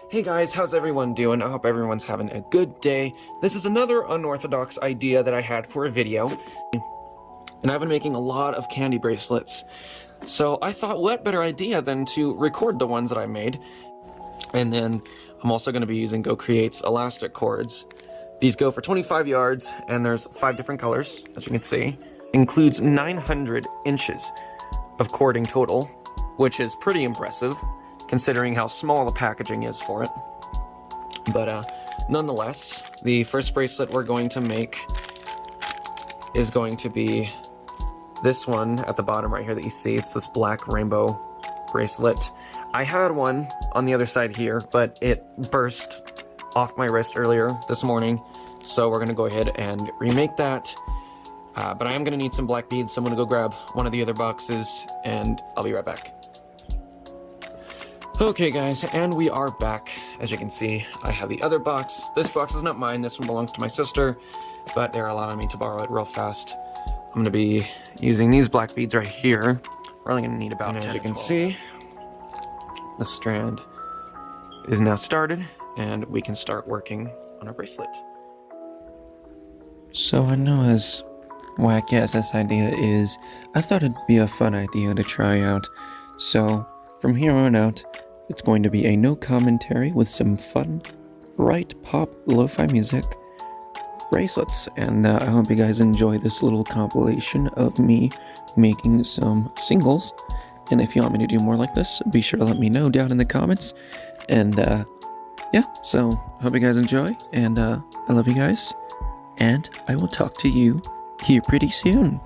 Hey guys, how's everyone doing? I hope everyone's having a good day. This is another unorthodox idea that I had for a video, and I've been making a lot of candy bracelets. So I thought, what better idea than to record the ones that I made, and then I'm also going to be using Go Create's elastic cords. These go for 25 yards, and there's 5 different colors, as you can see. Includes 900 inches of cording total, which is pretty impressive, considering how small the packaging is for it. But nonetheless, the first bracelet we're going to make is going to be this one at the bottom right here that you see. It's this black rainbow bracelet. I had one on the other side here, but it burst off my wrist earlier this morning, so we're going to go ahead and remake that. But I am going to need some black beads, so I'm going to go grab one of the other boxes, and I'll be right back. Okay guys, and we are back. As you can see, I have the other box. This box is not mine, this one belongs to my sister, but they're allowing me to borrow it real fast. I'm going to be using these black beads right here. We're only going to need about 10 as you can see. The strand is now started, and we can start working on our bracelet. So I know as wacky as this idea is, I thought it'd be a fun idea to try out. So from here on out, it's going to be a no commentary with some fun, bright pop lo-fi music bracelets. And I hope you guys enjoy this little compilation of me making some singles. And if you want me to do more like this, be sure to let me know down in the comments. And yeah, so hope you guys enjoy, and I love you guys, and I will talk to you here pretty soon.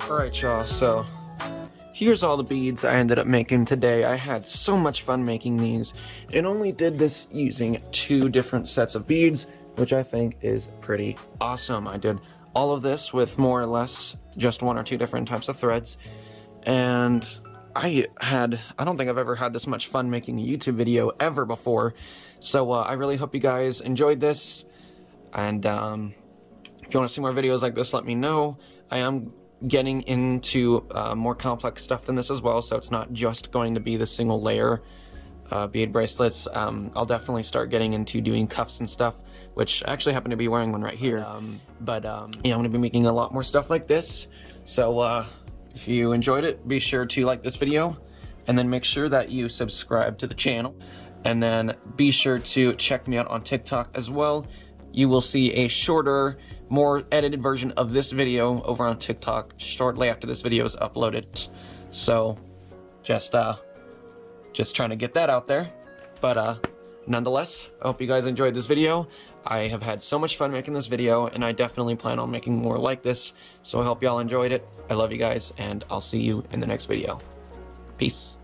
Alright, y'all, so here's all the beads I ended up making today. I had so much fun making these, and only did this using 2 different sets of beads, which I think is pretty awesome. I did all of this with more or less just 1 or 2 different types of threads, and I don't think I've ever had this much fun making a YouTube video ever before. So I really hope you guys enjoyed this, and if you want to see more videos like this, let me know. I am getting into more complex stuff than this as well, so it's not just going to be the single layer bead bracelets. I'll definitely start getting into doing cuffs and stuff, which I actually happen to be wearing one right here. Yeah, I'm going to be making a lot more stuff like this. So if you enjoyed it, be sure to like this video, and then make sure that you subscribe to the channel, and then be sure to check me out on TikTok as well. You will see a shorter, more edited version of this video over on TikTok shortly after this video is uploaded. So just trying to get that out there. But nonetheless, I hope you guys enjoyed this video. I have had so much fun making this video, and I definitely plan on making more like this. So I hope y'all enjoyed it. I love you guys, and I'll see you in the next video. Peace.